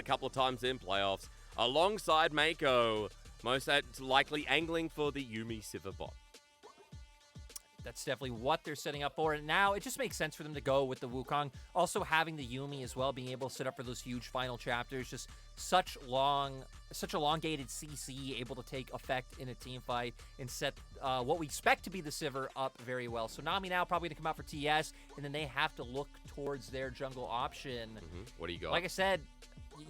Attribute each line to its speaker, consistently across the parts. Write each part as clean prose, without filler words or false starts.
Speaker 1: couple of times in playoffs, alongside Meiko, most likely angling for the Yuumi Sivir bot.
Speaker 2: That's definitely what they're setting up for. And now it just makes sense for them to go with the Wukong. Also having the Yuumi as well, being able to set up for those huge final chapters. Just such elongated CC able to take effect in a team fight and set what we expect to be the Sivir up very well. So Nami now probably going to come out for TS, and then they have to look towards their jungle option.
Speaker 1: What do you got?
Speaker 2: Like I said,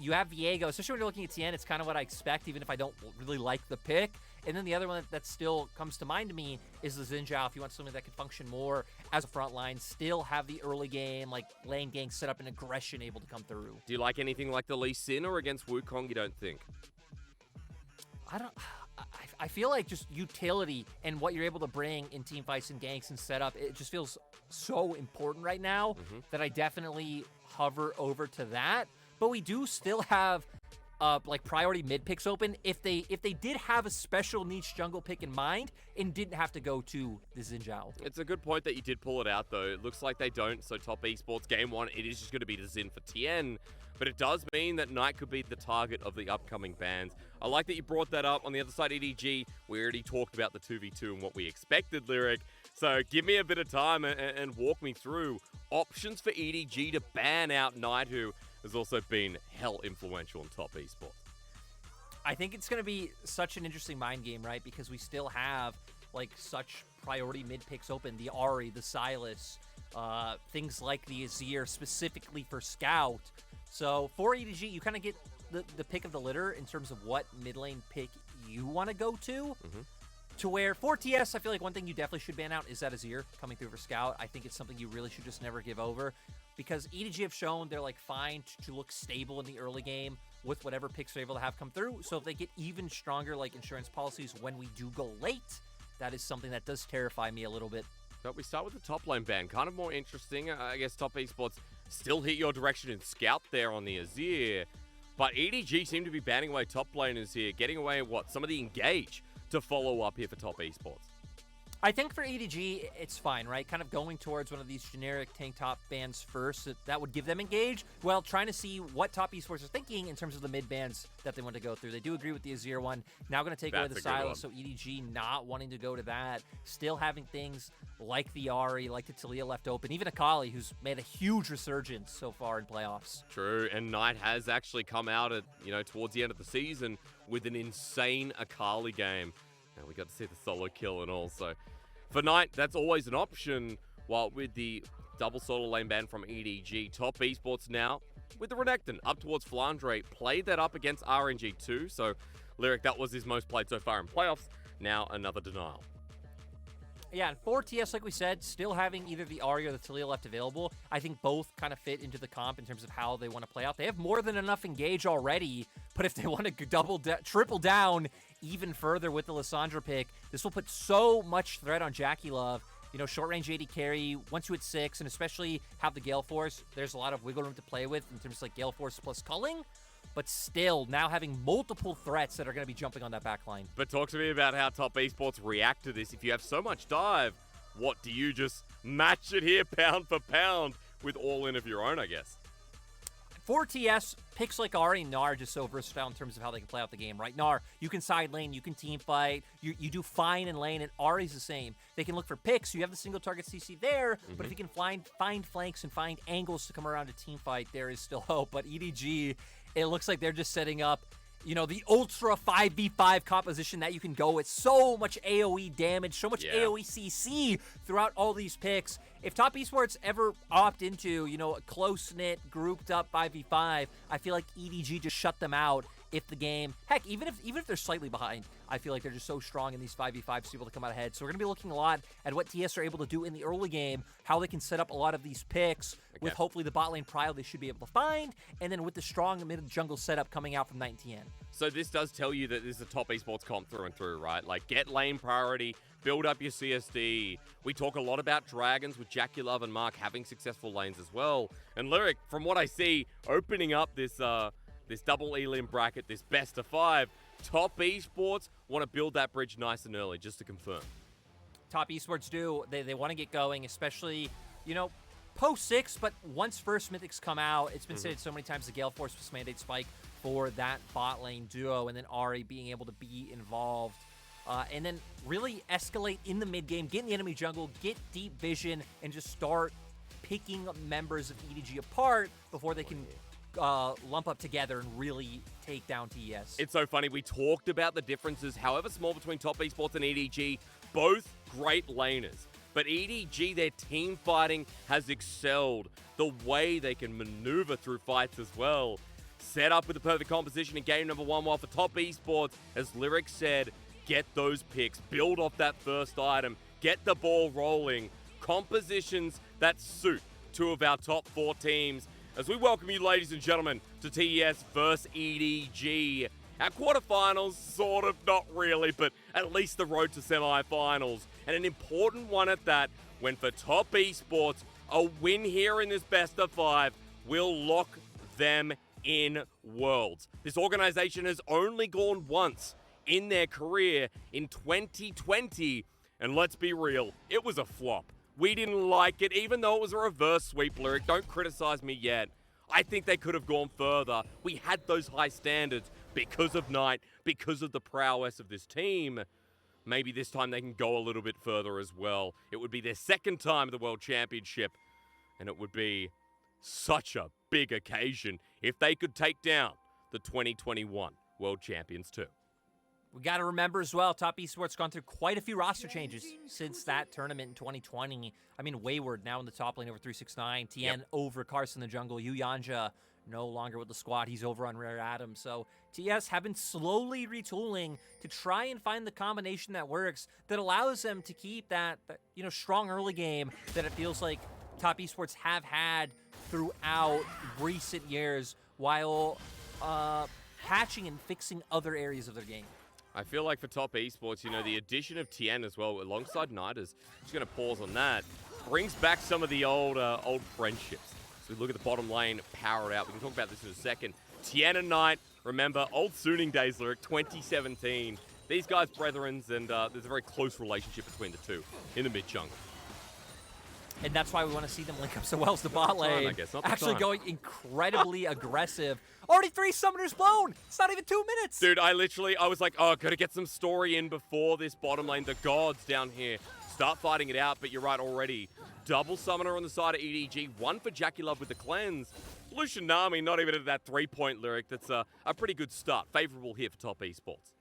Speaker 2: you have Viego, especially when you're looking at Tian, it's kind of what I expect, even if I don't really like the pick. And then the other one that still comes to mind to me is the Xin Zhao, if you want something that can function more as a front line, still have the early game, like lane gang set up and aggression able to come through.
Speaker 1: Do you like anything like the Lee Sin, or against Wukong you don't think?
Speaker 2: I feel like just utility and what you're able to bring in team fights and ganks and setup, it just feels so important right now that I definitely hover over to that. But we do still have like priority mid picks open if they did have a special niche jungle pick in mind and didn't have to go to the Xin Zhao.
Speaker 1: It's a good point that you did pull it out, though. It looks like they don't. So top esports game one, it is just going to be the Xin for Tian. But it does mean that Knight could be the target of the upcoming bans. I like that you brought that up. On the other side, EDG, we already talked about the 2v2 and what we expected, Lyric. So give me a bit of time and walk me through options for EDG to ban out Knight, who has also been hell influential in top esports.
Speaker 2: I think it's going to be such an interesting mind game, right? Because we still have like such priority mid picks open. The Ahri, the Sylas, things like the Azir specifically for Scout. So for EDG, you kind of get the pick of the litter in terms of what mid lane pick you want to go to. To where for TS, I feel like one thing you definitely should ban out is that Azir coming through for Scout. I think it's something you really should just never give over, because EDG have shown they're like fine to look stable in the early game with whatever picks they're able to have come through. So if they get even stronger like insurance policies when we do go late, that is something that does terrify me a little bit.
Speaker 1: But we start with the top lane ban. Kind of more interesting. I guess top esports still hit your direction in Scout there on the Azir. But EDG seem to be banning away top laners here, getting away what? Some of the engage to follow up here for top esports.
Speaker 2: I think for EDG, it's fine, right? Kind of going towards one of these generic tank top bans first. That would give them engage. Well, trying to see what top esports are thinking in terms of the mid bans that they want to go through. They do agree with the Azir one. Now going to take away the Sylas, so EDG not wanting to go to that. Still having things like the Ahri, like the Taliyah left open. Even Akali, who's made a huge resurgence so far in playoffs.
Speaker 1: True, and Knight has actually come out at, towards the end of the season with an insane Akali game. And we got to see the solo kill and all, so for Knight, that's always an option. While with the double solo lane ban from EDG, top esports now with the Renekton up towards Flandre, played that up against RNG too. So Lyric, that was his most played so far in playoffs. Now another denial.
Speaker 2: Yeah, and for TS, like we said, still having either the Ahri or the Taliyah left available, I think both kind of fit into the comp in terms of how they want to play out. They have more than enough engage already, but if they want to triple down even further with the Lissandra pick, this will put so much threat on JackeyLove. Short range AD carry, once you hit 6, and especially have the Gale Force, there's a lot of wiggle room to play with in terms of like Gale Force plus culling. But still, now having multiple threats that are going to be jumping on that backline.
Speaker 1: But talk to me about how top esports react to this. If you have so much dive, what do you just match it here pound for pound with all in of your own, I guess?
Speaker 2: For TS, picks like Ahri and Gnar are just so versatile in terms of how they can play out the game, right? Gnar, you can side lane, you can team fight, you do fine in lane, and Ahri's the same. They can look for picks, so you have the single target CC there, but if you can find flanks and find angles to come around a team fight, there is still hope. But EDG, it looks like they're just setting up the ultra 5v5 composition that you can go with. So much AoE damage, so much AoE CC throughout all these picks. If top esports ever opt into, a close-knit, grouped-up 5v5, I feel like EDG just shut them out if the game... Heck, even if they're slightly behind, I feel like they're just so strong in these 5v5s to be able to come out ahead. So we're going to be looking a lot at what TS are able to do in the early game, how they can set up a lot of these picks with hopefully the bot lane prio they should be able to find, and then with the strong mid-jungle setup coming out from Tian.
Speaker 1: So this does tell you that this is a top esports comp through and through, right? Like, get lane priority, build up your CSD. We talk a lot about Dragons with JackeyLove and Mark having successful lanes as well. And Lyric, from what I see, opening up this double elim bracket, this best of 5, top esports want to build that bridge nice and early, just to confirm.
Speaker 2: Top esports do. They want to get going, especially, post 6, but once first Mythics come out, it's been stated so many times the Gale Force was mandate spike for that bot lane duo, and then Ari being able to be involved. And then really escalate in the mid game, get in the enemy jungle, get deep vision, and just start picking members of EDG apart before they can lump up together and really take down TES.
Speaker 1: It's so funny. We talked about the differences, however small, between Top Esports and EDG. Both great laners. But EDG, their team fighting has excelled. The way they can maneuver through fights as well. Set up with the perfect composition in game number 1, while for Top Esports, as Lyric said, get those picks, build off that first item, get the ball rolling. Compositions that suit 2 of our top 4 teams. As we welcome you, ladies and gentlemen, to TES vs EDG. Our quarterfinals, sort of, not really, but at least the road to semifinals. And an important one at that, when for Top Esports, a win here in this best of 5 will lock them in Worlds. This organization has only gone once in their career in 2020, and let's be real, it was a flop. We didn't like it, even though it was a reverse sweep, Lyric. Don't criticize me yet. I think they could have gone further. We had those high standards because of Knight, because of the prowess of this team. Maybe this time they can go a little bit further as well. It would be their second time at the World Championship, and it would be such a big occasion if they could take down the 2021 World Champions too.
Speaker 2: We got to remember as well, Top Esports gone through quite a few roster changes since that tournament in 2020. I mean, Wayward now in the top lane over 369, Tian over Carson the jungle, Junjia no longer with the squad. He's over on Rare Adam. So TES have been slowly retooling to try and find the combination that works, that allows them to keep that strong early game that it feels like Top Esports have had throughout recent years, while patching and fixing other areas of their game.
Speaker 1: I feel like for Top Esports, the addition of Tian as well, alongside Niders, just going to pause on that, brings back some of the old friendships. So we look at the bottom lane, power it out. We can talk about this in a second. Tian and Knight, remember, old Sooning days, Lyric, 2017. These guys, brethrens, and there's a very close relationship between the two in the mid-jungle.
Speaker 2: And that's why we want to see them link up so well as the bot lane.
Speaker 1: I guess, not the
Speaker 2: actually
Speaker 1: time.
Speaker 2: going incredibly aggressive. Already 3 summoners blown. It's not even 2 minutes.
Speaker 1: Dude, I was like, oh, gotta get some story in before this bottom lane. The gods down here start fighting it out, but you're right already. Double summoner on the side of EDG. 1 for JackeyLove with the cleanse. Lucian Nami not even at that 3-point Lyric. That's a pretty good start. Favorable here for Top Esports.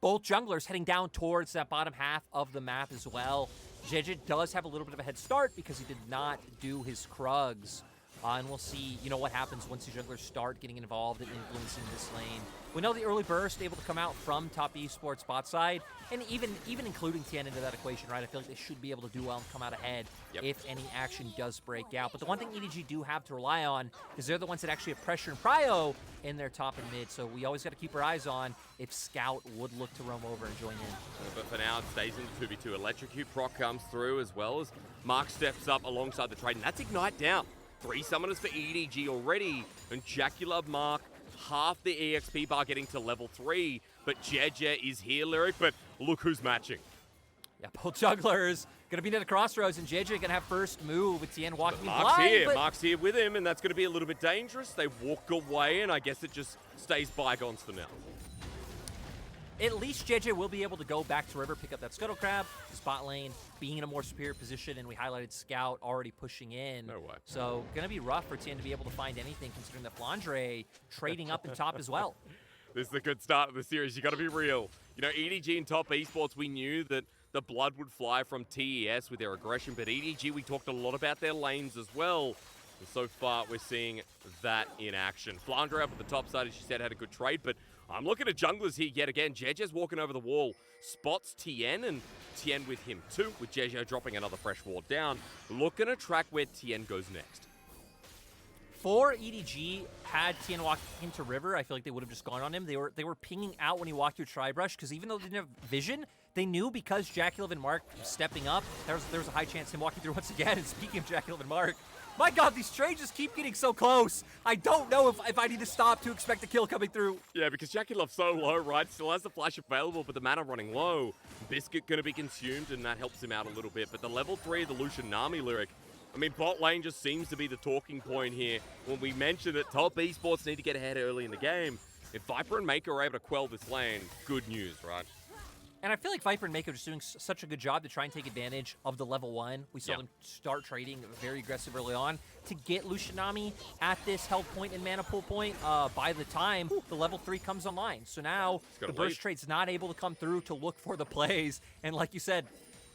Speaker 2: Both junglers heading down towards that bottom half of the map as well. JJ does have a little bit of a head start because he did not do his Krugs. And we'll see, what happens once the junglers start getting involved and influencing this lane. We know the early burst able to come out from Top Esports bot side, and even including Tian into that equation, right? I feel like they should be able to do well and come out ahead if any action does break out. But the one thing EDG do have to rely on is they're the ones that actually have pressure and prio in their top and mid. So we always got to keep our eyes on if Scout would look to roam over and join in.
Speaker 1: But for now, it stays in the 2v2. Electrocute proc comes through, as well as Mark steps up alongside the trade, and that's Ignite down. 3 summoners for EDG already, and JackeyLove Mark, half the EXP bar getting to level 3, but JJ is here, Lyric, but look who's matching.
Speaker 2: Yeah, both jugglers going to be near the crossroads, and JJ going to have first move with Tian walking in
Speaker 1: Mark's
Speaker 2: blind.
Speaker 1: here, Mark's here with him, and that's going to be a little bit dangerous. They walk away, and I guess it just stays bygones for now.
Speaker 2: At least JJ will be able to go back to river, pick up that Scuttle Crab, the spot lane, being in a more superior position, and we highlighted Scout already pushing in.
Speaker 1: No way.
Speaker 2: So, going to be rough for Tian to be able to find anything, considering that Flandre trading up in top as well.
Speaker 1: This is a good start of the series. You got to be real. EDG and Top Esports, we knew that the blood would fly from TES with their aggression, but EDG, we talked a lot about their lanes as well. And so far, we're seeing that in action. Flandre up at the top side, as she said, had a good trade, but I'm looking at junglers here yet again. JJ's walking over the wall, spots Tian, and Tian with him too, with JJ dropping another fresh ward down. Looking to track where Tian goes next.
Speaker 2: For EDG, had Tian walked into river, I feel like they would have just gone on him. They were pinging out when he walked through Tribrush, because even though they didn't have vision, they knew because JackeyLove and Mark stepping up, there was a high chance him walking through once again. And speaking of JackeyLove and Mark, my God, these trades just keep getting so close. I don't know if I need to stop to expect a kill coming through.
Speaker 1: Yeah, because JackeyLove's so low, right? Still has the flash available, but the mana running low. Biscuit going to be consumed, and that helps him out a little bit. But the level 3 of the Lucian Nami Lyric, I mean, bot lane just seems to be the talking point here when we mention that top esports need to get ahead early in the game. If Viper and Meiko are able to quell this lane, good news, right?
Speaker 2: And I feel like Viper and Meiko are just doing such a good job to try and take advantage of the level 1. We saw them start trading very aggressive early on to get Lucianami at this health point and mana pool point by the time the level 3 comes online. So now the burst trade's not able to come through to look for the plays. And like you said,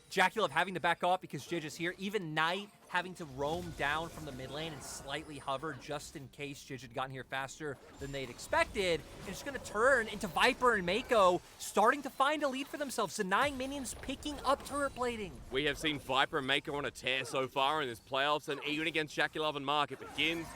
Speaker 2: JackeyLove having to back off because Jidge is here. Even Knight having to roam down from the mid lane and slightly hover just in case Jidge had gotten here faster than they'd expected. And it's going to turn into Viper and Meiko starting to find a lead for themselves, denying minions picking up turret plating.
Speaker 1: We have seen Viper and Meiko on a tear so far in this playoffs, and even against JackeyLove and Mark, it begins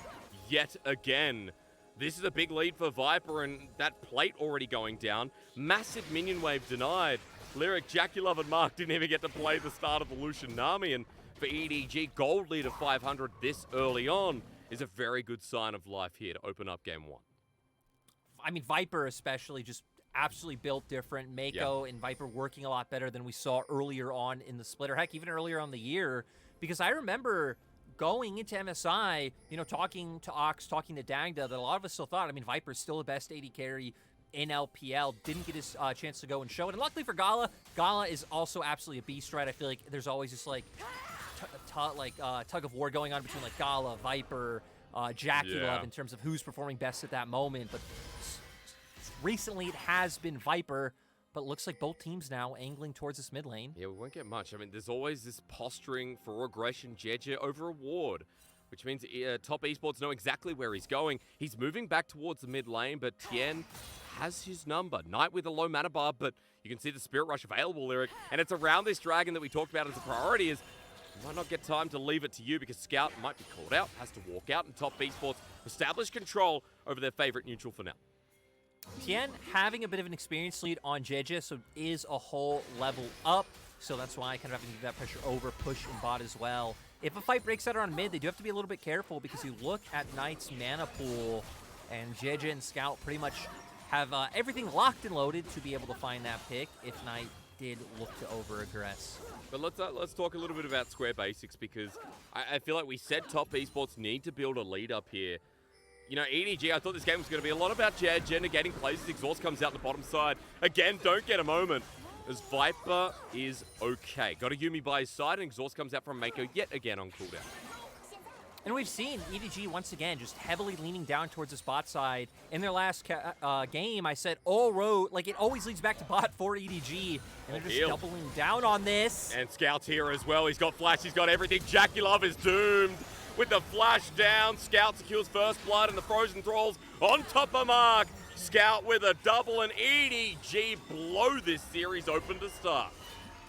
Speaker 1: yet again. This is a big lead for Viper, and that plate already going down. Massive minion wave denied. Lyric, JackeyLove and Mark didn't even get to play the start of the Lucianami, and for EDG, gold lead of 500 this early on is a very good sign of life here to open up game 1.
Speaker 2: I mean, Viper especially just absolutely built different. Meiko and Viper working a lot better than we saw earlier on in the split, or heck, even earlier on the year, because I remember going into MSI, you know, talking to Ox, talking to Dagda, that a lot of us still thought, I mean, Viper's still the best AD carry in LPL, didn't get his chance to go and show it. And luckily for Gala, Gala is also absolutely a beast, right? I feel like there's always just like tug of war going on between like Gala, Viper, JackeyLove in terms of who's performing best at that moment. But recently it has been Viper, but looks like both teams now angling towards this mid lane.
Speaker 1: Yeah, we won't get much. I mean, there's always this posturing for aggression, Jeje over a ward, which means top esports know exactly where he's going. He's moving back towards the mid lane, but Tian has his number. Knight with a low mana bar, but you can see the Spirit Rush available, Lyric, and it's around this dragon that we talked about as a priority. Is might not get time to leave it to you because Scout might be called out, has to walk out, and top esports establish control over their favorite neutral for now.
Speaker 2: Tian having a bit of an experience lead on Jeje, so is a whole level up. So that's why I kind of having to give that pressure over, push and bot as well. If a fight breaks out on mid, they do have to be a little bit careful because you look at Knight's mana pool, and Jeje and Scout pretty much have everything locked and loaded to be able to find that pick if Knight did look to over-aggress.
Speaker 1: But let's talk a little bit about square basics, because I feel like we said top esports need to build a lead up here. You know, EDG, I thought this game was going to be a lot about Jeje negating plays. Exhaust comes out the bottom side. Again, don't get a moment, as Viper is okay. Got a Yuumi by his side, and Exhaust comes out from Meiko yet again on cooldown.
Speaker 2: And we've seen EDG once again just heavily leaning down towards the bot side. In their last game, I said all road, like it always leads back to bot for EDG, and they're just doubling down on this.
Speaker 1: And Scout's here as well. He's got flash, he's got everything. JackeyLove is doomed. With the flash down, Scout secures first blood, and the Frozen Thralls on top of Mark. Scout with a double, and EDG blow this series open to start.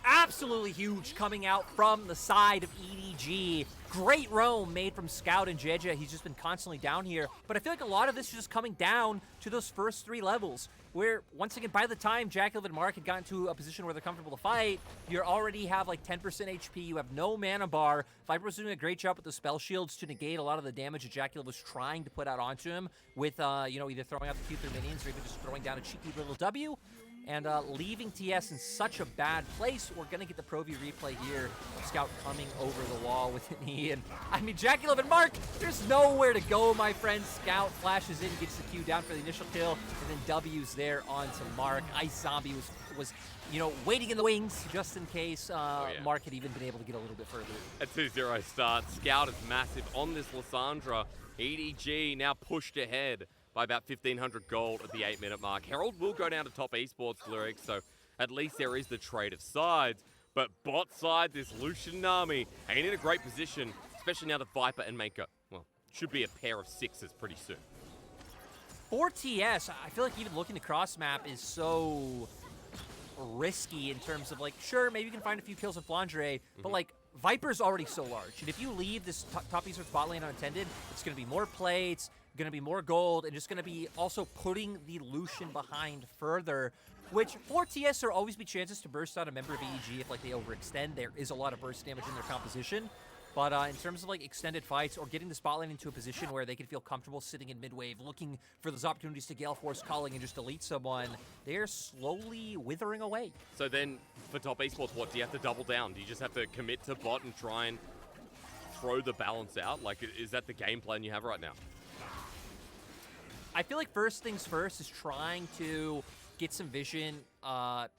Speaker 2: Absolutely huge coming out from the side of EDG. Great roam made from Scout and Jeje. He's just been constantly down here. But I feel like a lot of this is just coming down to those first 3 levels, where, once again, by the time JackeyLove and Mark had gotten to a position where they're comfortable to fight, you already have like 10% HP, you have no mana bar. Viper was doing a great job with the spell shields to negate a lot of the damage that JackeyLove was trying to put out onto him with, you know, either throwing out the Q through minions or even just throwing down a cheeky little W. And leaving TS in such a bad place. We're going to get the Pro V replay here. Scout coming over the wall with an E. And, I mean, JackeyLove and Mark, there's nowhere to go, my friend. Scout flashes in, gets the Q down for the initial kill, and then W's there onto Mark. Ice Zombie was you know, waiting in the wings just in case Mark had even been able to get a little bit further.
Speaker 1: A 2-0 start. Scout is massive on this Lissandra. EDG now pushed ahead by about 1,500 gold at the 8-minute mark. Herald will go down to top esports, Lyric, so at least there is the trade of sides. But bot side, this Lucianami ain't in a great position, especially now that Viper and Meiko, well, should be a pair of 6s pretty soon.
Speaker 2: For TS, I feel like even looking to cross map is so risky in terms of, like, sure, maybe you can find a few kills with Flandre, but, like, Viper's already so large. And if you leave this top esports bot lane unattended, it's going to be more plates, going to be more gold, and just going to be also putting the Lucian behind further, which for TS there will always be chances to burst out a member of EDG if, like, they overextend. There is a lot of burst damage in their composition. But in terms of, like, extended fights or getting the spot lane into a position where they can feel comfortable sitting in mid-wave, looking for those opportunities to Gale Force calling and just delete someone, they're slowly withering away.
Speaker 1: So then, for top esports, what, do you have to double down? Do you just have to commit to bot and try and throw the balance out? Like, is that the game plan you have right now?
Speaker 2: I feel like first things first is trying to get some vision,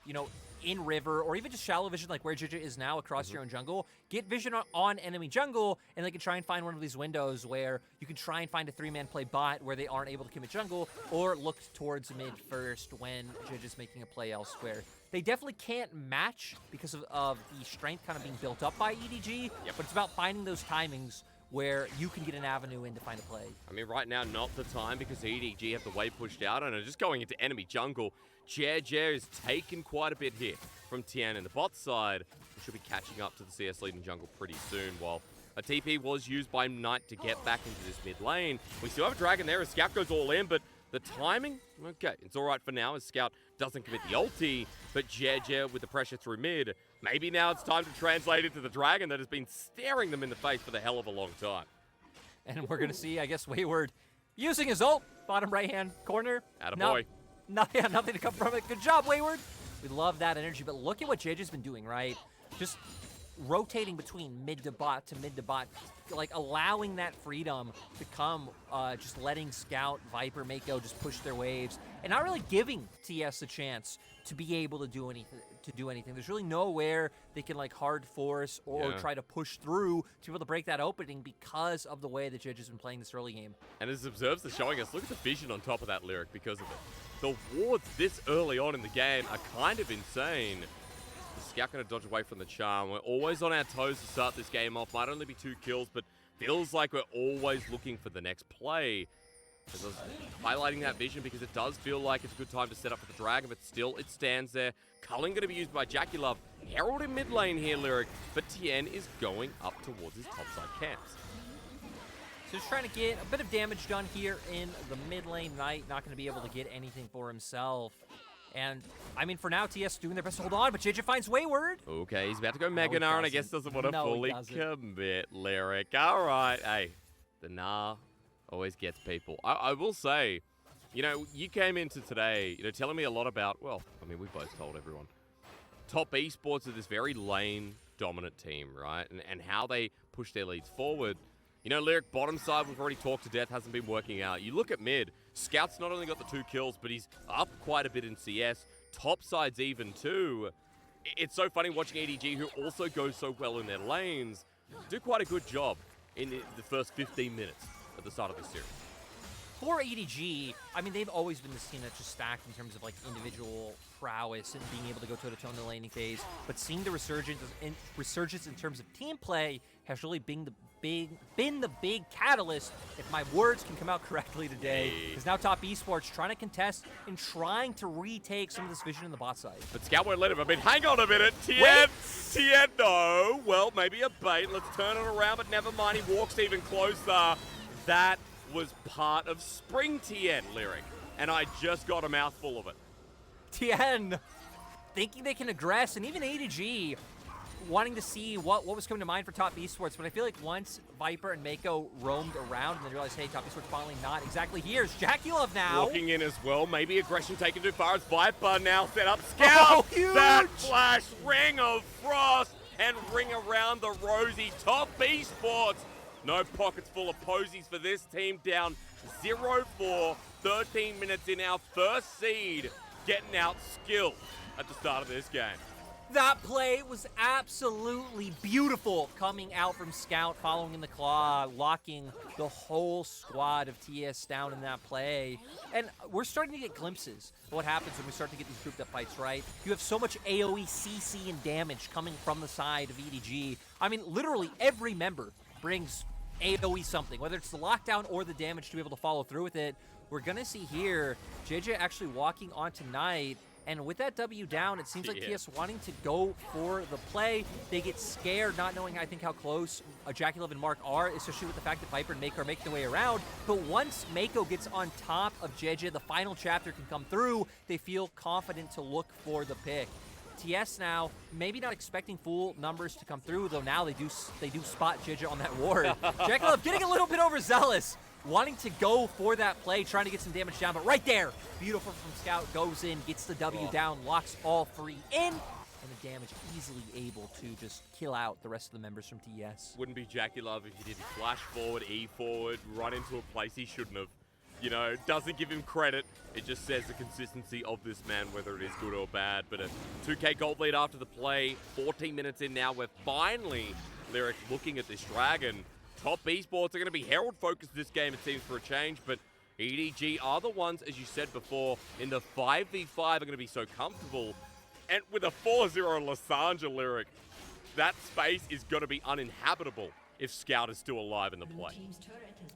Speaker 2: you know, in river, or even just shallow vision like where JackeyLove is now across your own jungle. Get vision on enemy jungle, and they can try and find one of these windows where you can try and find a 3-man play bot where they aren't able to commit jungle, or look towards mid first when JackeyLove's making a play elsewhere. They definitely can't match because of the strength kind of being built up by EDG, but it's about finding those timings where you can get an avenue in to find a play.
Speaker 1: I mean, right now, not the time because EDG have the wave pushed out and are just going into enemy jungle. JackeyLove is taken quite a bit here from Tian in the bot side. We should be catching up to the CS leading jungle pretty soon, while a TP was used by Knight to get back into this mid lane. We still have a dragon there as Scout goes all in, but the timing, okay, it's all right for now as Scout doesn't commit the ulti, but JackeyLove with the pressure through mid, maybe now it's time to translate into the dragon that has been staring them in the face for the hell of a long time.
Speaker 2: And we're going to see, I guess, Wayward using his ult, bottom right-hand corner.
Speaker 1: Attaboy.
Speaker 2: Nothing to come from it. Good job, Wayward. We love that energy, but look at what JackeyLove's been doing, right? Just rotating between mid to bot, like allowing that freedom to come, just letting Scout, Viper, Meiko just push their waves, and not really giving TS a chance to be able to do anything. There's really nowhere they can like hard force or try to push through to be able to break that opening because of the way that JackeyLove's been playing this early game.
Speaker 1: And as Observes are showing us, look at the vision on top of that lyric because of it. The wards this early on in the game are kind of insane. The Scout going to dodge away from the charm. We're always on our toes to start this game off. Might only be 2 kills, but feels like we're always looking for the next play. As I was highlighting that vision because it does feel like it's a good time to set up for the dragon, but still it stands there. Culling going to be used by JackeyLove. Herald in mid lane here, Lyric, but Tian is going up towards his topside camps.
Speaker 2: So just trying to get a bit of damage done here in the mid lane. Knight not going to be able to get anything for himself. And, I mean, for now, TS doing their best to hold on, but JackeyLove finds Wayward.
Speaker 1: Okay, he's about to go Mega Gnar, and I guess doesn't want to fully commit, Lyric. All right, hey, the Gnar always gets people. I will say, you know, you came into today, you know, telling me a lot about, well, I mean, we both told everyone, top esports are this very lane-dominant team, right? And how they push their leads forward. You know, Lyric, bottom side, we've already talked to death, hasn't been working out. You look at mid, Scout's not only got the 2 kills, but he's up quite a bit in CS. Top side's even too. It's so funny watching EDG, who also goes so well in their lanes, do quite a good job in the first 15 minutes at the start of this series.
Speaker 2: For EDG, I mean, they've always been this team that's just stacked in terms of like individual prowess and being able to go toe-to-toe in the laning phase, but seeing the resurgence in terms of team play has really been the big catalyst, if my words can come out correctly today, is now top esports trying to contest and trying to retake some of this vision in the bot side.
Speaker 1: But Scout won't let him. I mean, hang on a minute. Tian, no. Well, maybe a bait. Let's turn it around, but never mind. He walks even closer. That was part of Spring Tian, Lyric, and I just got a mouthful of it.
Speaker 2: Tian thinking they can aggress, and even EDG wanting to see what was coming to mind for top esports, but I feel like once Viper and Meiko roamed around and they realized, hey, top esports finally not exactly here. Here's JackeyLove now.
Speaker 1: Looking in as well, maybe aggression taken too far as Viper now set up Scout.
Speaker 2: Huge!
Speaker 1: That flash, Ring of Frost, and ring around the rosy. Top esports. No pockets full of posies for this team, down 0-4, 13 minutes in, our first seed, getting out skill at the start of this game.
Speaker 2: That play was absolutely beautiful coming out from Scout, following in the claw, locking the whole squad of TS down in that play. And we're starting to get glimpses of what happens when we start to get these grouped up fights, right? You have so much AoE, CC, and damage coming from the side of EDG. I mean, literally every member brings AoE something, whether it's the lockdown or the damage to be able to follow through with it. We're going to see here, JackeyLove actually walking onto Knight, and with that W down, it seems like TS wanting to go for the play. They get scared, not knowing, I think, how close JackeyLove and Mark are, especially with the fact that Viper and Meiko are making their way around. But once Meiko gets on top of JackeyLove, the final chapter can come through. They feel confident to look for the pick. TS now, maybe not expecting full numbers to come through, though now they do spot JackeyLove on that ward. JackeyLove getting a little bit overzealous, wanting to go for that play, trying to get some damage down, but right there, beautiful from Scout, goes in, gets the W down, locks all 3 in, and the damage, easily able to just kill out the rest of the members from TES.
Speaker 1: Wouldn't be JackeyLove if he didn't flash forward, E forward, run into a place he shouldn't have. You know, doesn't give him credit. It just says the consistency of this man, whether it is good or bad. But a 2K gold lead after the play. 14 minutes in now. We're finally, Lyric, looking at this Dragon. Top Esports are going to be Herald focused this game, it seems, for a change. But EDG are the ones, as you said before, in the 5v5 are going to be so comfortable. And with a 4-0 Lasanja, Lyric, that space is going to be uninhabitable if Scout is still alive in the play.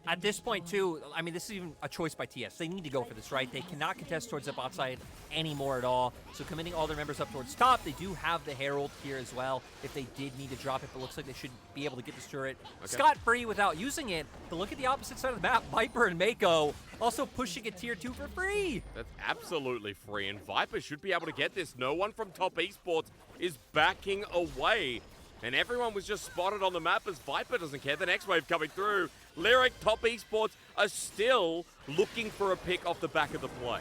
Speaker 2: At this point, too, I mean, this is even a choice by TS. They need to go for this, right? They cannot contest towards the bot side anymore at all. So committing all their members up towards top. They do have the Herald here as well if they did need to drop it, but looks like they should be able to get this turret scot-free without using it. But look at the opposite side of the map. Viper and Meiko also pushing a tier 2 for free.
Speaker 1: That's absolutely free, and Viper should be able to get this. No one from Top Esports is backing away. And everyone was just spotted on the map as Viper doesn't care. The next wave coming through. Lyric, Top Esports are still looking for a pick off the back of the play.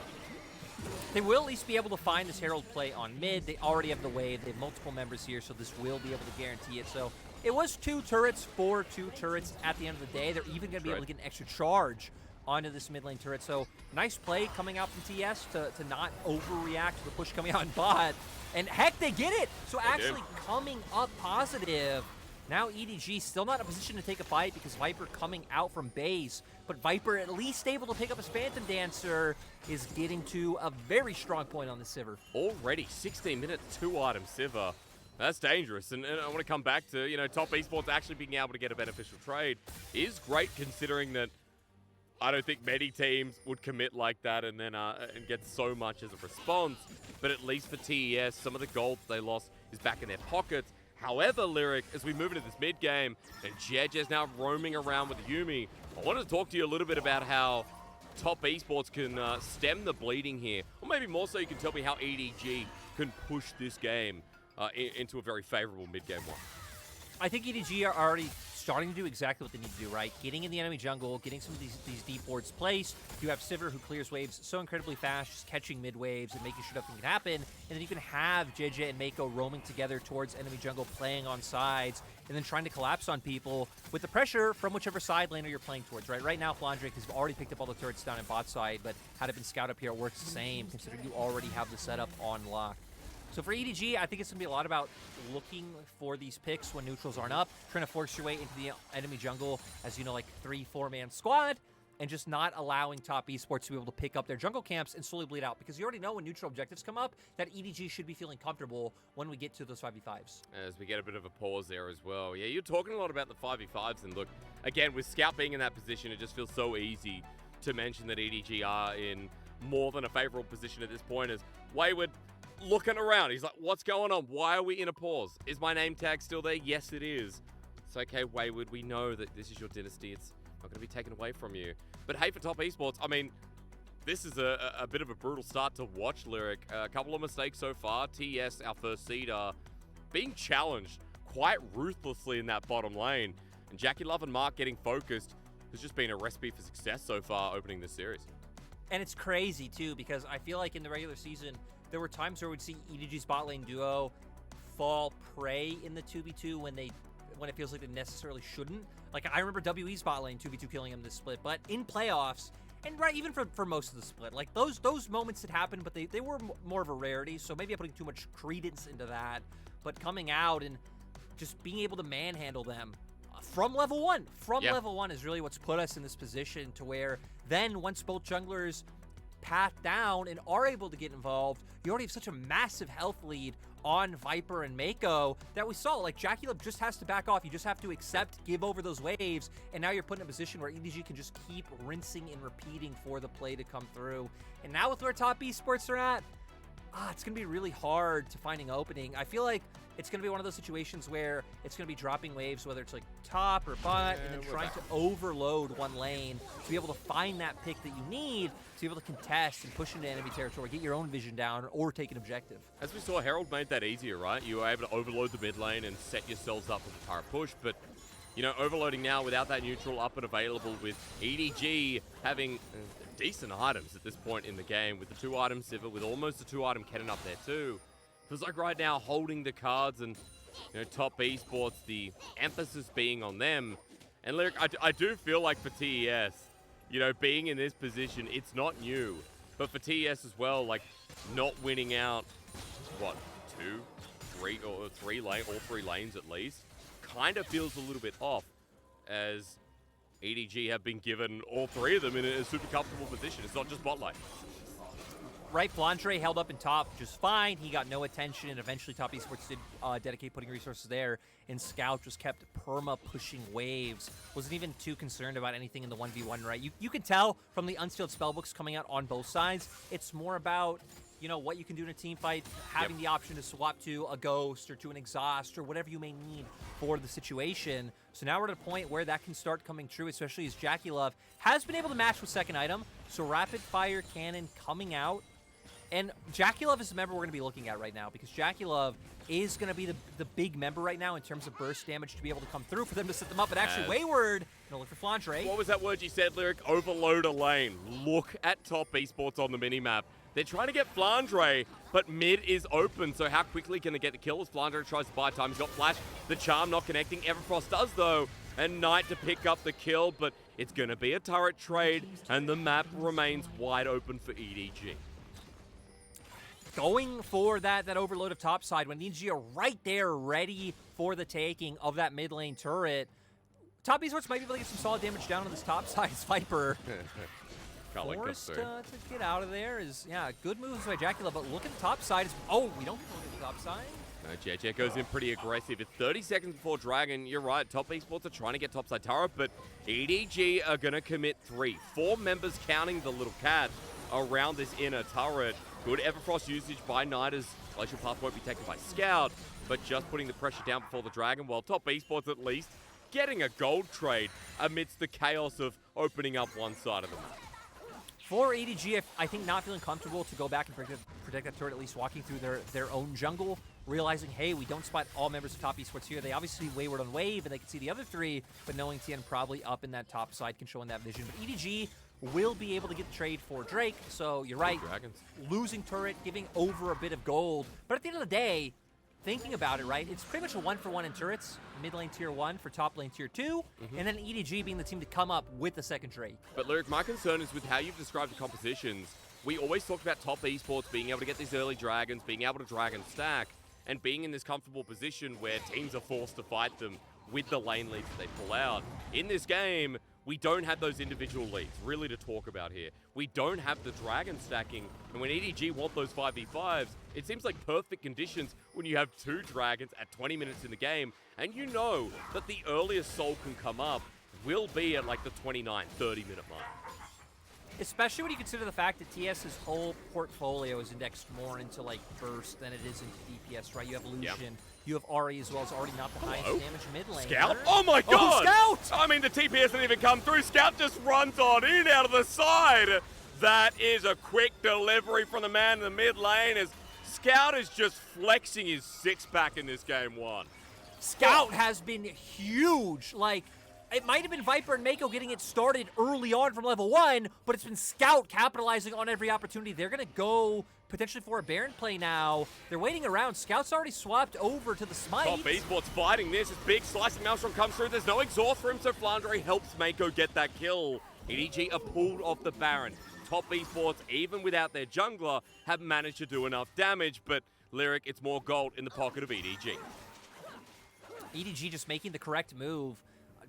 Speaker 2: They will at least be able to find this Herald play on mid. They already have the wave. They have multiple members here, so this will be able to guarantee it. So it was 2 turrets for 2 turrets at the end of the day. They're even going to be able to get an extra charge onto this mid lane turret. So nice play coming out from TS to not overreact to the push coming out in bot. And heck, they get it! So actually coming up positive. Now EDG still not in a position to take a fight because Viper coming out from base. But Viper at least able to pick up his Phantom Dancer is getting to a very strong point on the Sivir.
Speaker 1: Already 16 minutes, 2-item Sivir. That's dangerous. And I want to come back to, you know, Top Esports actually being able to get a beneficial trade is great considering that I don't think many teams would commit like that and then and get so much as a response. But at least for TES, some of the gold they lost is back in their pockets. However, Lyric, as we move into this mid game, and JeJe's now roaming around with Yuumi, I wanted to talk to you a little bit about how Top Esports can stem the bleeding here. Or maybe more so you can tell me how EDG can push this game into a very favorable mid game one.
Speaker 2: I think EDG are already starting to do exactly what they need to do, right? Getting in the enemy jungle, getting some of these deep wards placed. You have Sivir who clears waves so incredibly fast, just catching mid waves and making sure nothing can happen. And then you can have JJ and Meiko roaming together towards enemy jungle, playing on sides, and then trying to collapse on people with the pressure from whichever side laner you're playing towards, right? Right now, Flandre has already picked up all the turrets down in bot side, but had it been scout up here, it works the same, considering you already have the setup on lock. So for EDG, I think it's going to be a lot about looking for these picks when neutrals aren't up, trying to force your way into the enemy jungle as, you know, like 3-4-man squad, and just not allowing Top Esports to be able to pick up their jungle camps and slowly bleed out. Because you already know when neutral objectives come up that EDG should be feeling comfortable when we get to those 5v5s.
Speaker 1: As we get a bit of a pause there as well. Yeah, you're talking a lot about the 5v5s, and look, again, with Scout being in that position, it just feels so easy to mention that EDG are in more than a favorable position at this point as Wayward looking around. He's like, what's going on? Why are we in a pause? Is my name tag still there? Yes, it is. It's okay, Wayward. We know that this is your dynasty. It's not going to be taken away from you. But hey, for Top Esports, I mean, this is a bit of a brutal start to watch, Lyric. A couple of mistakes so far. TES, our first seed, are being challenged quite ruthlessly in that bottom lane. And JackeyLove and Mark getting focused has just been a recipe for success so far opening this series.
Speaker 2: And it's crazy, too, because I feel like in the regular season, there were times where we'd see EDG's bot lane duo fall prey in the 2v2 when it feels like they necessarily shouldn't. Like, I remember WE's bot lane 2v2 killing him this split, but in playoffs, and right, even for most of the split, like, those moments had happened, but they were more of a rarity, so maybe I'm putting too much credence into that. But coming out and just being able to manhandle them from level 1. Level 1 is really what's put us in this position to where then once both junglers path down and are able to get involved, you already have such a massive health lead on Viper and Meiko that we saw. Like, JackeyLove just has to back off. You just have to accept, give over those waves, and now you're put in a position where EDG can just keep rinsing and repeating for the play to come through. And now with where Top Esports are at, it's going to be really hard to find an opening. I feel like it's going to be one of those situations where it's going to be dropping waves, whether it's like top or bot, and then trying to overload one lane to be able to find that pick that you need to be able to contest and push into enemy territory, get your own vision down, or take an objective.
Speaker 1: As we saw, Herald made that easier, right? You were able to overload the mid lane and set yourselves up with a turret push, but you know, overloading now without that neutral up and available, with EDG having decent items at this point in the game, with the 2-item Sivir, with almost a 2-item cannon up there too. Feels like right now holding the cards and top esports, the emphasis being on them. And Lyric, I do feel like for TES, being in this position, it's not new. But for TES as well, like not winning out, what, all three lanes at least, kind of feels a little bit off, as EDG have been given all three of them in a super comfortable position. It's not just bot lane.
Speaker 2: Right, Flandre held up in top just fine. He got no attention, and eventually Top Esports did dedicate putting resources there, and Scout just kept perma-pushing waves. Wasn't even too concerned about anything in the 1v1, right? You can tell from the unsealed spellbooks coming out on both sides, it's more about, what you can do in a team fight, having the option to swap to a Ghost or to an Exhaust or whatever you may need for the situation. So now we're at a point where that can start coming true, especially as JackeyLove has been able to match with second item. So rapid fire cannon coming out. And JackeyLove is the member we're going to be looking at right now, because JackeyLove is going to be the big member right now in terms of burst damage to be able to come through for them to set them up. But actually, Wayward, look for Flandre.
Speaker 1: What was that word you said, Lyric? Overload a lane. Look at Top Esports on the minimap. They're trying to get Flandre, but mid is open, so how quickly can they get the kill as Flandre tries to buy time? He's got Flash, the charm not connecting. Everfrost does, though, and Knight to pick up the kill, but it's going to be a turret trade, and the map remains wide open for EDG.
Speaker 2: Going for that overload of topside when EDG are right there ready for the taking of that mid lane turret. Top Esports might be able to get some solid damage down on this topside. Viper forced to get out of there. Good moves by JackeyLove, but look at the top side. We don't look at the top side.
Speaker 1: JJ goes in pretty aggressive. It's 30 seconds before Dragon. You're right, Top Esports are trying to get topside turret, but EDG are going to commit 3. 4 members counting the little cat around this inner turret. Good Everfrost usage by Knight as Glacial Path won't be taken by Scout, but just putting the pressure down before the Dragon, while Top Esports at least getting a gold trade amidst the chaos of opening up one side of the map.
Speaker 2: For EDG, I think not feeling comfortable to go back and protect that turret, at least walking through their own jungle, realizing, hey, we don't spot all members of Top Esports here. They obviously see Wayward on wave, and they can see the other 3, but knowing Tian probably up in that top side, controlling that vision. But EDG will be able to get the trade for Drake, so you're right. Losing turret, giving over a bit of gold. But at the end of the day, thinking about it, right, it's pretty much a 1-for-1 in turrets. Mid lane tier 1 for top lane tier 2, and then EDG being the team to come up with the second trade.
Speaker 1: But Lyric, my concern is with how you've described the compositions. We always talked about Top Esports being able to get these early dragons, being able to dragon stack, and being in this comfortable position where teams are forced to fight them with the lane leads that they pull out. In this game, we don't have those individual leads, really, to talk about here. We don't have the dragon stacking, and when EDG want those 5v5s, it seems like perfect conditions when you have 2 dragons at 20 minutes in the game, and you know that the earliest soul can come up will be at like the 29, 30-minute mark.
Speaker 2: Especially when you consider the fact that TS's whole portfolio is indexed more into like burst than it is into DPS, right? You have Lucian, you have Ahri as well as already not the highest damage mid lane.
Speaker 1: Scout? Oh my god!
Speaker 2: Scout!
Speaker 1: I mean, the TP hasn't even come through. Scout just runs on in out of the side. That is a quick delivery from the man in the mid lane as Scout is just flexing his 6-pack in this game 1.
Speaker 2: Scout has been huge. Like, it might have been Viper and Meiko getting it started early on from level 1, but it's been Scout capitalizing on every opportunity. They're going to go potentially for a Baron play now. They're waiting around. Scout's already swapped over to the Smite.
Speaker 1: Top Esports fighting this as big slicing Maelstrom comes through. There's no exhaust for him, so Flandre helps Meiko get that kill. EDG are pulled off the Baron. Top Esports, even without their jungler, have managed to do enough damage, but Lyric, it's more gold in the pocket of EDG.
Speaker 2: EDG just making the correct move.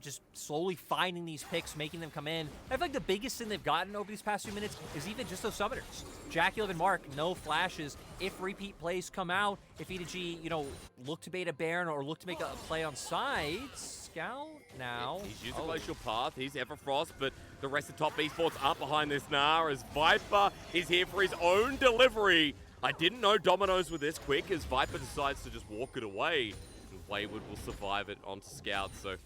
Speaker 2: Just slowly finding these picks, making them come in. I feel like the biggest thing they've gotten over these past few minutes is even just those summoners. JackeyLove and Mark, no flashes. If repeat plays come out, if EDG, look to bait a Baron or look to make a play on sides, Scout now.
Speaker 1: He's using Glacial Path, he's Everfrost, but the rest of Top Esports aren't behind this now as Viper is here for his own delivery. I didn't know Dominoes were this quick as Viper decides to just walk it away. And Wayward will survive it onto Scout, so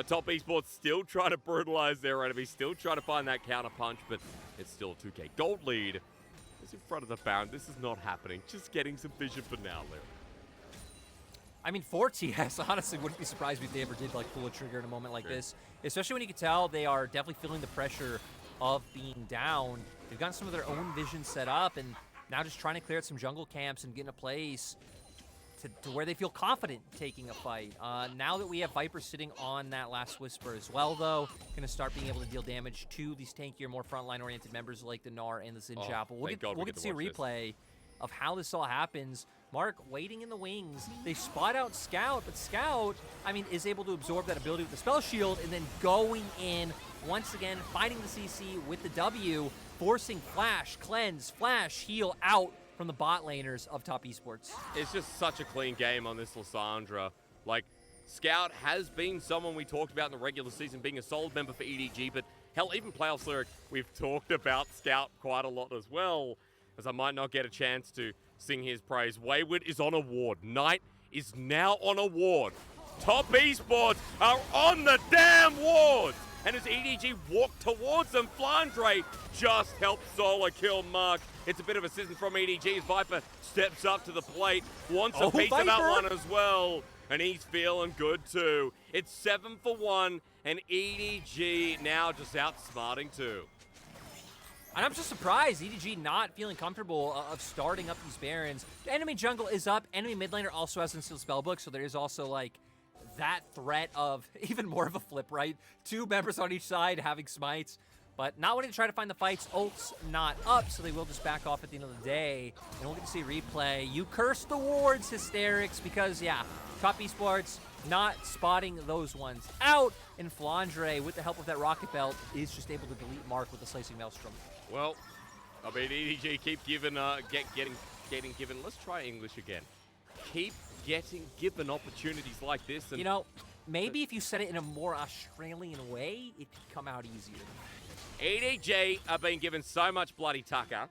Speaker 1: Top Esports still trying to brutalize their enemy, still trying to find that counter punch, but it's still a 2k gold lead. It's in front of the Baron. This is not happening. Just getting some vision for now, Larry.
Speaker 2: I mean, for TS, honestly, wouldn't be surprised if they ever did like pull a trigger in a moment like this. Especially when you can tell they are definitely feeling the pressure of being down. They've gotten some of their own vision set up, and now just trying to clear out some jungle camps and get in a place to where they feel confident taking a fight. Now that we have Viper sitting on that last Whisper as well, though, going to start being able to deal damage to these tankier, more frontline-oriented members like the Gnar and the Zinjap. We'll get to see a replay of how this all happens. Mark waiting in the wings. They spot out Scout, but Scout, I mean, is able to absorb that ability with the Spell Shield and then going in once again, finding the CC with the W, forcing Flash, Cleanse, Flash, Heal out from the bot laners of Top Esports.
Speaker 1: It's just such a clean game on this Lissandra. Like, Scout has been someone we talked about in the regular season being a solid member for EDG, but hell, even playoffs Lyric, we've talked about Scout quite a lot as well, as I might not get a chance to sing his praise. Wayward is on a ward. Knight is now on a ward. Top Esports are on the damn wards! And as EDG walk towards them, Flandre just helps solo kill Mark. It's a bit of assistance from EDG as Viper steps up to the plate, wants a piece of that one as well, and he's feeling good too. It's 7 for 1, and EDG now just outsmarting 2.
Speaker 2: And I'm just surprised EDG not feeling comfortable of starting up these Barons. The enemy jungle is up, enemy mid laner also has Instilled Spellbook, so there is also like that threat of even more of a flip, right? 2 members on each side having smites, but not wanting to try to find the fights. Ult's not up, so they will just back off at the end of the day. And we'll get to see replay. You curse the wards, Hysterics, because, yeah, Top Esports not spotting those ones out. And Flandre, with the help of that Rocket Belt, is just able to delete Mark with the Slicing Maelstrom.
Speaker 1: Well, I mean, EDG keep giving, getting given, let's try English again. Keep getting given opportunities like this. And
Speaker 2: you know, maybe if you said it in a more Australian way, it could come out easier.
Speaker 1: EDG are being given so much bloody tucker,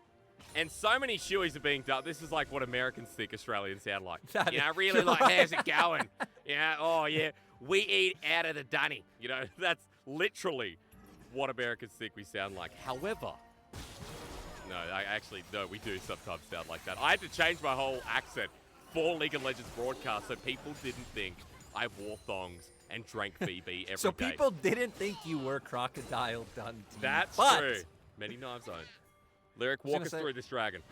Speaker 1: and so many shoeys are being done. This is like what Americans think Australians sound like. You know, really like, how's it going? Yeah, oh yeah, we eat out of the dunny. You know, that's literally what Americans think we sound like. However, no, we do sometimes sound like that. I had to change my whole accent for League of Legends broadcast so people didn't think I wore thongs and drank VB every day.
Speaker 2: So people didn't think you were Crocodile Dundee.
Speaker 1: That's true. Many knives owned. Lyric, walk us through this dragon.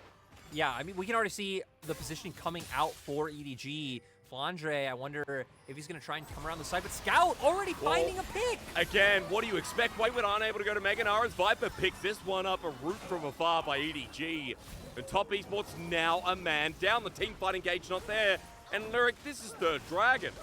Speaker 2: Yeah, I mean, we can already see the positioning coming out for EDG. Flandre, I wonder if he's going to try and come around the side, but Scout already finding a pick.
Speaker 1: Again, what do you expect? Wayward aren't able to go to Mega Nara's. Viper picks this one up, a root from afar by EDG. And Top Esports now a man down. The team fight engage not there. And Lyric, this is third dragon.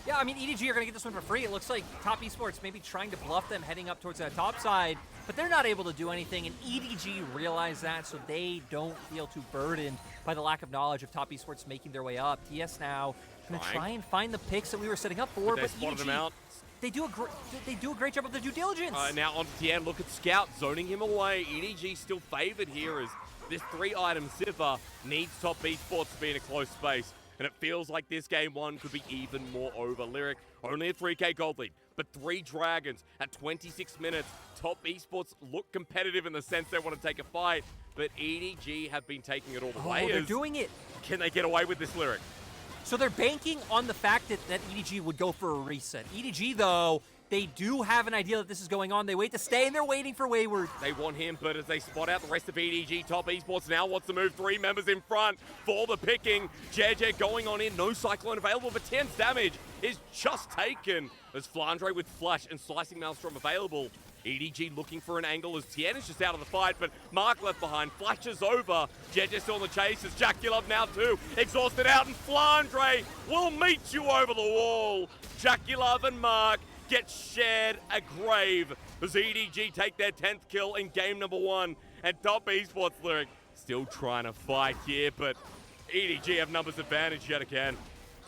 Speaker 2: Yeah, I mean, EDG are going to get this one for free. It looks like Top Esports maybe trying to bluff them heading up towards that top side, but they're not able to do anything, and EDG realize that, so they don't feel too burdened by the lack of knowledge of Top Esports making their way up. TS now going to try and find the picks that we were setting up for, but EDG,
Speaker 1: them out.
Speaker 2: They do a great job of their due diligence.
Speaker 1: Now on to Tian. Look at Scout zoning him away. EDG still favored here as this 3-item Zipper needs Top Esports to be in a close space. And it feels like this game 1 could be even more over. Lyric, only a 3K gold lead, but 3 dragons at 26 minutes. Top Esports look competitive in the sense they want to take a fight, but EDG have been taking it all the way.
Speaker 2: They're doing it.
Speaker 1: Can they get away with this, Lyric?
Speaker 2: So they're banking on the fact that EDG would go for a reset. EDG, though, they do have an idea that this is going on. They wait to stay, and they're waiting for Wayward.
Speaker 1: They want him, but as they spot out the rest of EDG, Top Esports now wants to move 3 members in front for the picking. JJ going on in, no Cyclone available, but Tian's damage is just taken as Flandre with Flash and Slicing Maelstrom available. EDG looking for an angle as Tian is just out of the fight, but Mark left behind, flashes over. JJ still on the chase as JackeyLove now too, exhausted out, and Flandre will meet you over the wall. JackeyLove and Mark get shared a grave as EDG take their 10th kill in game number 1. And Top Esports, Lyric, still trying to fight here, but EDG have numbers advantage yet again.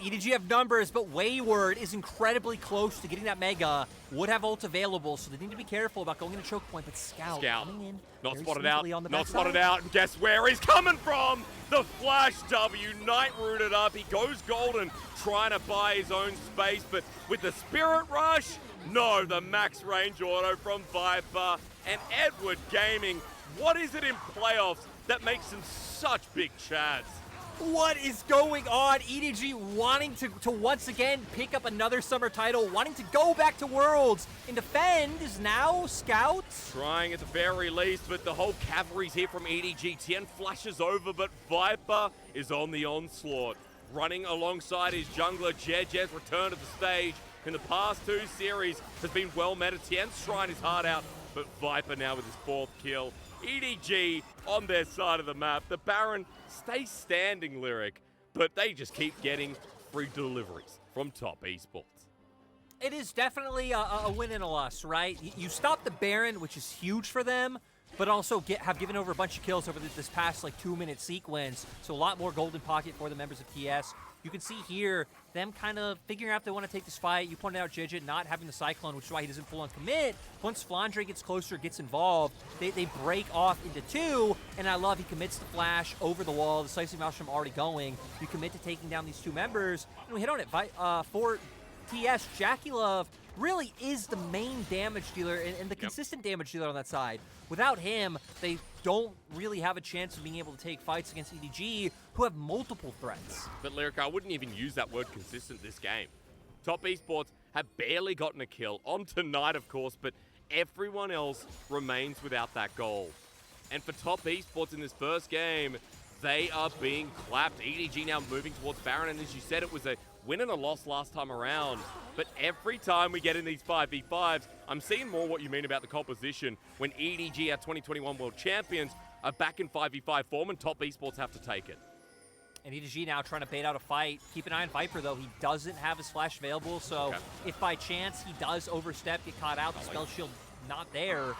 Speaker 2: EDG have numbers, but Wayward is incredibly close to getting that Mega. Would have ult available, so they need to be careful about going into choke point, but Scout coming in.
Speaker 1: Not spotted out, not spotted out, and guess where he's coming from? The Flash W, Knight rooted up, he goes golden, trying to buy his own space, but with the Spirit Rush, no, the max range auto from Viper and Edward Gaming. What is it in playoffs that makes them such big chads?
Speaker 2: What is going on? EDG wanting to once again pick up another summer title, wanting to go back to Worlds and defend is now Scouts.
Speaker 1: Trying at the very least, but the whole cavalry's here from EDG. Tian flashes over, but Viper is on the onslaught. Running alongside his jungler, JJ's return to the stage in the past 2 series has been well met. Tian's trying his heart out, but Viper now with his 4th kill. EDG on their side of the map. The Baron stays standing, Lyric, but they just keep getting free deliveries from top esports.
Speaker 2: It is definitely a win and a loss, right? You stop the Baron, which is huge for them, but also have given over a bunch of kills over this past 2-minute sequence. So a lot more golden pocket for the members of TES. You can see here them kind of figuring out if they want to take this fight. You pointed out JJ not having the Cyclone, which is why he doesn't full on commit. Once Flandre gets closer, gets involved, they break off into 2, and I love he commits the flash over the wall. The Decisive Maelstrom already going. You commit to taking down these 2 members, and we hit on it. For TES, JackeyLove really is the main damage dealer and the consistent damage dealer on that side. Without him, they don't really have a chance of being able to take fights against EDG, who have multiple threats.
Speaker 1: But Lyric, I wouldn't even use that word consistent this game. Top esports have barely gotten a kill on tonight, of course, but everyone else remains without that goal. And for top esports in this first game, they are being clapped. EDG now moving towards Baron, and as you said, it was a win and a loss last time around. But every time we get in these 5v5s, I'm seeing more what you mean about the composition when EDG, our 2021 World Champions, are back in 5v5 form and top esports have to take it.
Speaker 2: And EDG now trying to bait out a fight. Keep an eye on Viper, though. He doesn't have his flash available, so if by chance he does overstep, get caught out, the spell shield not there,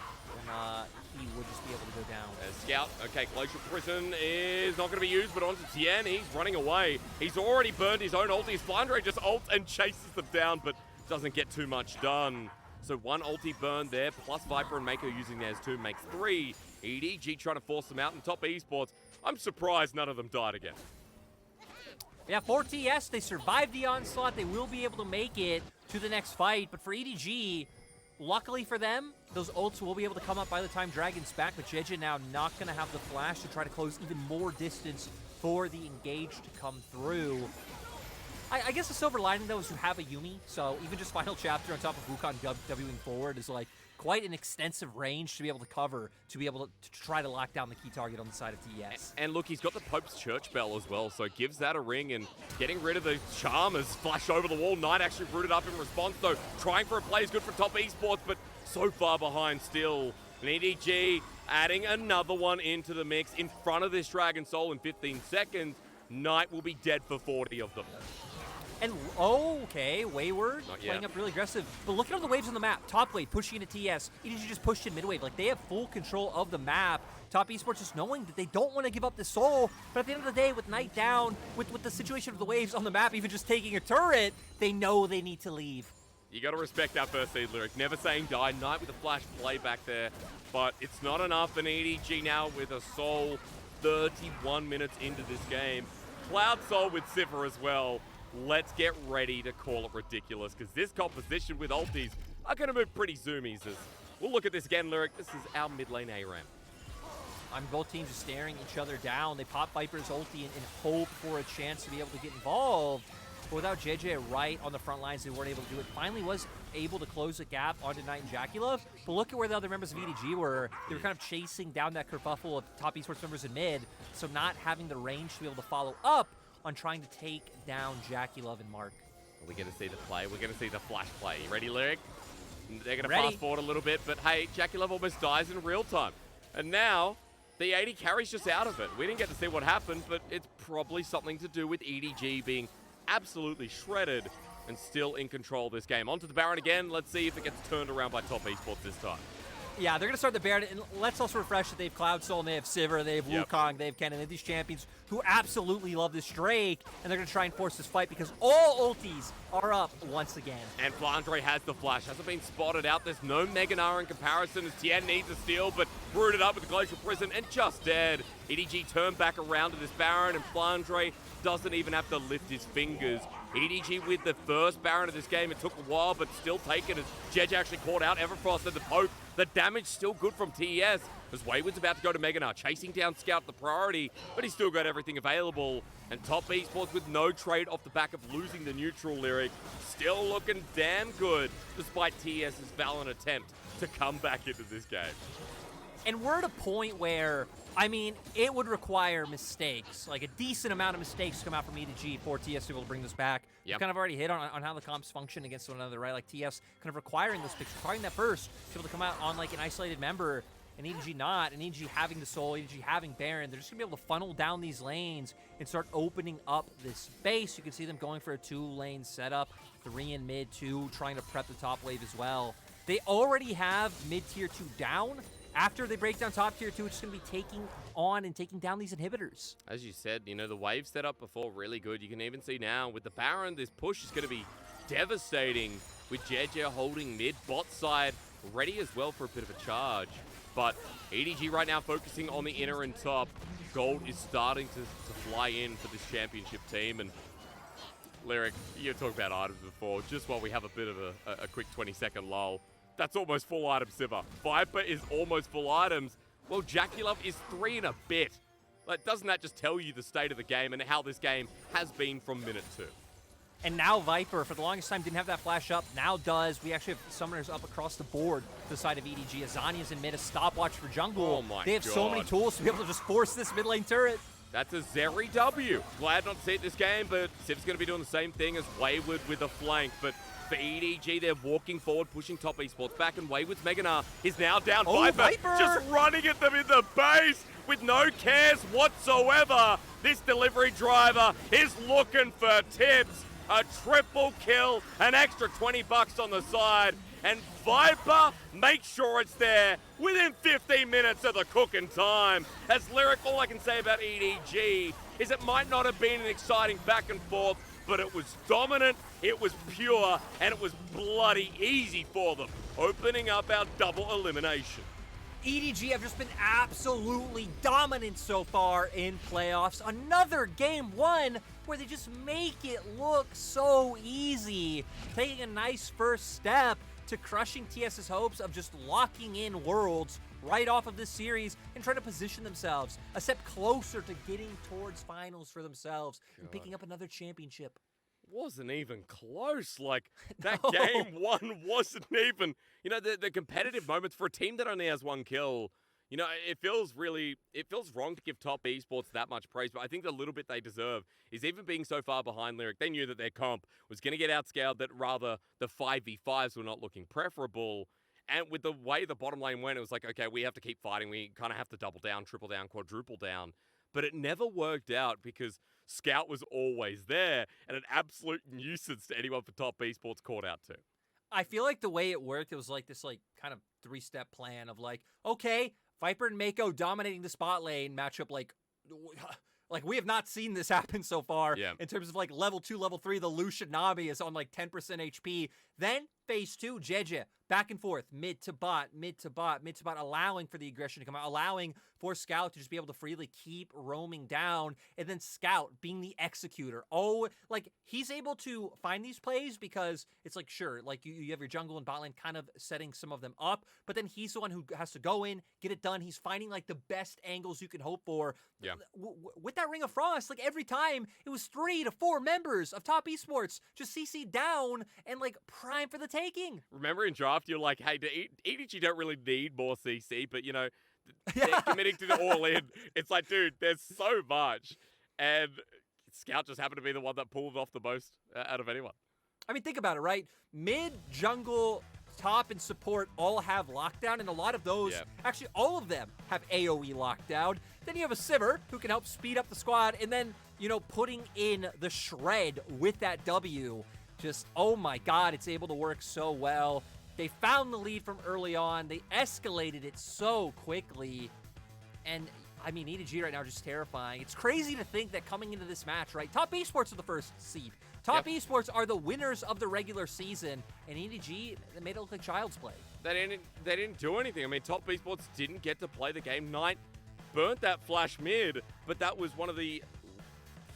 Speaker 2: then he would just be able to go down.
Speaker 1: Scout, okay, Glacial Prison is not going to be used, but onto Tian, he's running away. He's already burned his own ulti. Flandre just ults and chases them down, but doesn't get too much done. So 1 ulti burn there, plus Viper and Meiko using theirs 2 makes 3. EDG trying to force them out in top esports. I'm surprised none of them died again.
Speaker 2: Yeah, for TES, they survived the onslaught. They will be able to make it to the next fight, but for EDG, luckily for them, those ults will be able to come up by the time Dragon's back, but JJ now not going to have the flash to try to close even more distance for the engage to come through. I guess the silver lining, though, is you have a Yuumi, so even just Final Chapter on top of Wukong Wing forward is quite an extensive range to be able to cover, to be able to try to lock down the key target on the side of TES.
Speaker 1: And look, he's got the Pope's Church Bell as well, so it gives that a ring, and getting rid of the Charmers flash over the wall. Knight actually rooted up in response, though. Trying for a play is good for top esports, but so far behind still. And EDG adding another one into the mix in front of this Dragon Soul in 15 seconds. Knight will be dead for 40 of them.
Speaker 2: And, okay, Wayward playing up really aggressive. But look at all the waves on the map. Top wave pushing into TES. EDG just pushed in mid wave. They have full control of the map. Top esports just knowing that they don't want to give up the soul. But at the end of the day, with Knight down, with the situation of the waves on the map, even just taking a turret, they know they need to leave.
Speaker 1: You got to respect that first seed, Lyric. Never saying die. Knight with a flash play back there. But it's not enough. And EDG now with a soul 31 minutes into this game. Cloud Soul with Sivir as well. Let's get ready to call it ridiculous, because this composition with ultis are going to move pretty zoomies. We'll look at this again, Lyric. This is our mid lane ARAM.
Speaker 2: Both teams are staring each other down. They pop Viper's ulti and hope for a chance to be able to get involved. But without JJ right on the front lines, they weren't able to do it. Finally was able to close the gap onto Knight and JackeyLove. But look at where the other members of EDG were. They were kind of chasing down that kerfuffle of top esports members in mid, so not having the range to be able to follow up on trying to take down JackeyLove and Mark.
Speaker 1: We're going to see the play. We're going to see the flash play. You ready, Lyric? They're going to fast forward a little bit, but hey, JackeyLove almost dies in real time. And now, the 80 carries just out of it. We didn't get to see what happened, but it's probably something to do with EDG being absolutely shredded and still in control of this game. Onto the Baron again. Let's see if it gets turned around by top esports this time.
Speaker 2: Yeah, they're going to start the Baron, and let's also refresh that they have Cloud Soul, and they have Sivir, they have Wukong, they have Kennen, they have these champions who absolutely love this Drake, and they're going to try and force this fight because all ultis are up once again.
Speaker 1: And Flandre has the flash, hasn't been spotted out. There's no Mega Nara in comparison as Tian needs a steal, but rooted up with the Glacial Prison and just dead. EDG turned back around to this Baron, and Flandre doesn't even have to lift his fingers. EDG with the first Baron of this game. It took a while, but still taken as JackeyLove actually caught out Everfrost and the poke. The damage still good from TES as Wayward's about to go to Meganar, chasing down Scout the priority, but he's still got everything available. And Top Esports with no trade off the back of losing the neutral Lyric, still looking damn good despite TES's valiant attempt to come back into this game.
Speaker 2: And we're at a point where, I mean, it would require mistakes, like a decent amount of mistakes to come out from EDG for TS to be able to bring this back.
Speaker 1: Yep.
Speaker 2: We've kind of already hit on how the comps function against one another, right? Like TS kind of requiring those picks, requiring that burst to be able to come out on like an isolated member, and EDG not, and EDG having the soul, EDG having Baron. They're just going to be able to funnel down these lanes and start opening up this space. You can see them going for a 2-lane setup, 3 in mid, 2, trying to prep the top wave as well. They already have mid-tier 2 down. After they break down top tier 2, it's going to be taking on and taking down these inhibitors.
Speaker 1: As you said, you know, the wave setup before really good. You can even see now with the Baron, this push is going to be devastating with JackeyLove holding mid, bot side, ready as well for a bit of a charge. But EDG right now focusing on the inner and top. Gold is starting to fly in for this championship team. And Lyric, you talked about items before, just while we have a bit of a quick 20-second lull. That's almost full item Sivir. Viper is almost full items. Well, JackeyLove is 3 and a bit. Like, doesn't that just tell you the state of the game and how this game has been from minute 2?
Speaker 2: And now Viper, for the longest time, didn't have that flash up. Now does. We actually have summoners up across the board to the side of EDG. Azania's in mid, a stopwatch for jungle.
Speaker 1: Oh my
Speaker 2: They have so many tools to be able to just force this mid lane turret.
Speaker 1: That's a Zeri W. Glad not to see it this game, but Siv's going to be doing the same thing as Wayward with a flank. But for EDG, they're walking forward, pushing Top Esports back, and Wayward's Meganar is now down. Viper just running at them in the base with no cares whatsoever. This delivery driver is looking for tips. A triple kill, an extra 20 bucks on the side, and Viper makes sure it's there within 15 minutes of the cooking time. As Lyric, all I can say about EDG is it might not have been an exciting back and forth, but it was dominant, it was pure, and it was bloody easy for them, opening up our double elimination.
Speaker 2: EDG have just been absolutely dominant so far in playoffs. Another game 1 where they just make it look so easy, taking a nice first step to crushing TS's hopes of just locking in Worlds right off of this series and trying to position themselves a step closer to getting towards finals for themselves and picking up another championship.
Speaker 1: Wasn't even close. Like, that
Speaker 2: No.
Speaker 1: game 1 wasn't even, you know, the competitive moments for a team that only has 1 kill. You know, it feels wrong to give Top Esports that much praise, but I think the little bit they deserve is even being so far behind Lyric. They knew that their comp was going to get outscaled, that rather the 5v5s were not looking preferable. And with the way the bottom lane went, it was like, okay, we have to keep fighting. We kind of have to double down, triple down, quadruple down. But it never worked out because Scout was always there and an absolute nuisance to anyone for Top Esports caught out to.
Speaker 2: I feel like the way it worked, it was like this kind of 3-step plan of like, okay, Viper and Meiko dominating the spot lane matchup, like we have not seen this happen so far.
Speaker 1: Yeah.
Speaker 2: In terms of like level 2, level 3, the Lucian Navi is on like 10% HP. Then phase 2, JackeyLove, back and forth, mid to bot, mid to bot, mid to bot, allowing for the aggression to come out, allowing for Scout to just be able to freely keep roaming down, and then Scout being the executor. Oh, like he's able to find these plays because it's like, sure, like you have your jungle and bot lane kind of setting some of them up, but then he's the one who has to go in, get it done. He's finding like the best angles you can hope for.
Speaker 1: Yeah.
Speaker 2: With that Ring of Frost, like every time it was 3 to 4 members of Top Esports just CC down and like prime for the taking.
Speaker 1: Remember in draft, you're like, hey, EDG don't really need more CC, but, you know, they're committing to the all-in. It's like, dude, there's so much. And Scout just happened to be the one that pulled off the most out of anyone.
Speaker 2: I mean, think about it, right? Mid, jungle, top, and support all have lockdown, and a lot of those, actually all of them have AoE lockdown. Then you have a Sivir who can help speed up the squad, and then, you know, putting in the shred with that W. Just, oh my god, it's able to work so well. They found the lead from early on. They escalated it so quickly. And, I mean, EDG right now are just terrifying. It's crazy to think that coming into this match, right? Top Esports are the first seed. Top Esports are the winners of the regular season. And EDG, they made it look like child's play.
Speaker 1: They didn't do anything. I mean, Top Esports didn't get to play the game. Knight burnt that flash mid, but that was one of the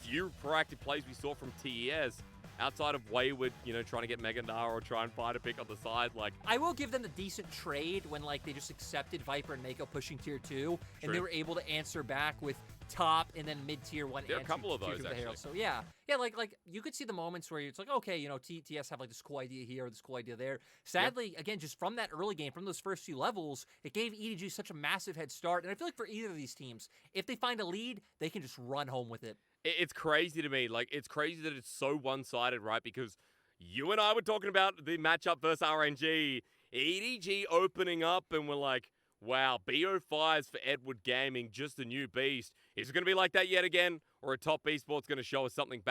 Speaker 1: few proactive plays we saw from TES. outside of Wayward, you know, trying to get Megadar or try and find a pick on the side, like...
Speaker 2: I will give them the decent trade when, like, they just accepted Viper and Meiko pushing tier 2, and they were able to answer back with top and then mid-tier 1
Speaker 1: There are a couple of those, actually.
Speaker 2: So, yeah, like you could see the moments where it's like, okay, you know, TES have, like, this cool idea here or this cool idea there. Sadly, again, just from that early game, from those first few levels, it gave EDG such a massive head start, and I feel like for either of these teams, if they find a lead, they can just run home with it.
Speaker 1: It's crazy to me. Like, it's crazy that it's so one-sided, right? Because you and I were talking about the matchup versus RNG. EDG opening up, and we're like, wow, BO5s for Edward Gaming, just a new beast. Is it going to be like that yet again? Or a top esports going to show us something